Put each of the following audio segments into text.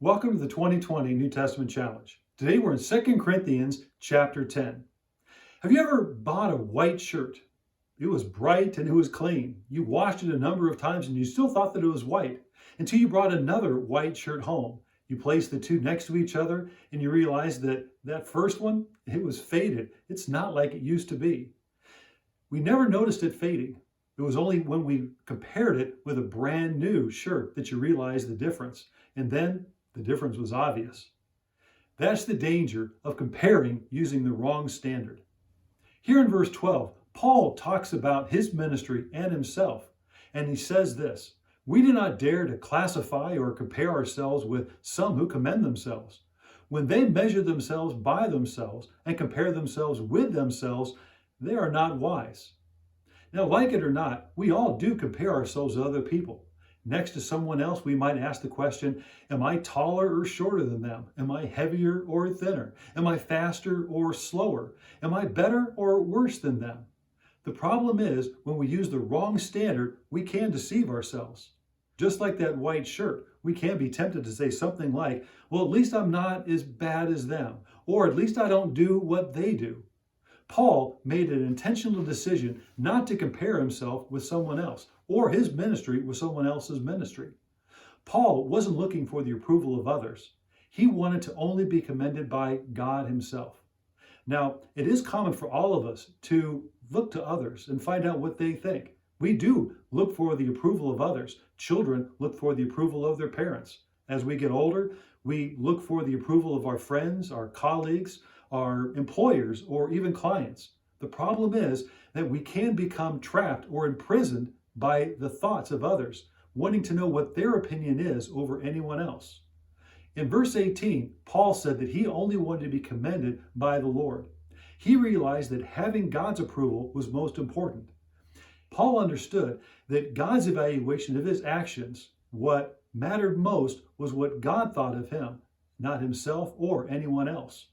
Welcome to the 2020 New Testament Challenge. Today we're in 2 Corinthians chapter 10. Have you ever bought a white shirt? It was bright and it was clean. You washed it a number of times and you still thought that it was white until you brought another white shirt home. You placed the two next to each other and you realized that that first one, it was faded. It's not like it used to be. We never noticed it fading. It was only when we compared it with a brand new shirt that you realized the difference. And then the difference was obvious. That's the danger of comparing using the wrong standard. Here in verse 12, Paul talks about his ministry and himself, and he says this: "We do not dare to classify or compare ourselves with some who commend themselves. When they measure themselves by themselves and compare themselves with themselves, they are not wise." Now, like it or not, we all do compare ourselves to other people. Next to someone else, we might ask the question, am I taller or shorter than them? Am I heavier or thinner? Am I faster or slower? Am I better or worse than them? The problem is, when we use the wrong standard, we can deceive ourselves. Just like that white shirt, we can be tempted to say something like, well, at least I'm not as bad as them, or at least I don't do what they do. Paul made an intentional decision not to compare himself with someone else or his ministry with someone else's ministry. Paul wasn't looking for the approval of others. He wanted to only be commended by God himself. Now, it is common for all of us to look to others and find out what they think. We do look for the approval of others. Children look for the approval of their parents. As we get older, we look for the approval of our friends, our colleagues, our employers, or even clients. The problem is that we can become trapped or imprisoned by the thoughts of others, wanting to know what their opinion is over anyone else. In verse 18, Paul said that he only wanted to be commended by the Lord. He realized that having God's approval was most important. Paul understood that God's evaluation of his actions, what mattered most was what God thought of him, not himself or anyone else.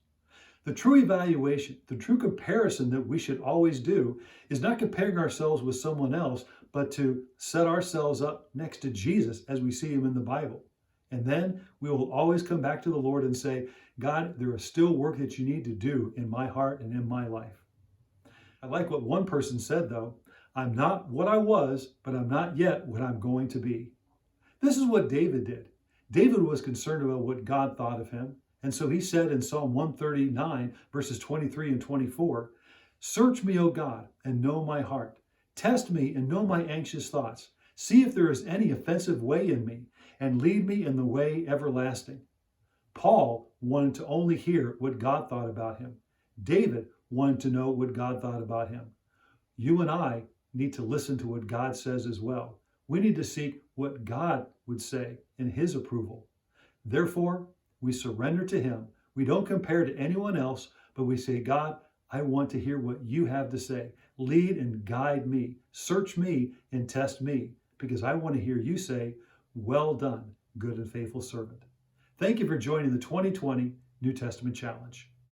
The true evaluation, the true comparison that we should always do is not comparing ourselves with someone else, but to set ourselves up next to Jesus as we see him in the Bible. And then we will always come back to the Lord and say, God, there is still work that you need to do in my heart and in my life. I like what one person said, though. I'm not what I was, but I'm not yet what I'm going to be. This is what David did. David was concerned about what God thought of him. And so he said in Psalm 139, verses 23 and 24, "Search me, O God, and know my heart. Test me and know my anxious thoughts. See if there is any offensive way in me, and lead me in the way everlasting." Paul wanted to only hear what God thought about him. David wanted to know what God thought about him. You and I need to listen to what God says as well. We need to seek what God would say in his approval. Therefore, we surrender to him. We don't compare to anyone else, but we say, God, I want to hear what you have to say. Lead and guide me. Search me and test me, because I want to hear you say, well done, good and faithful servant. Thank you for joining the 2020 New Testament Challenge.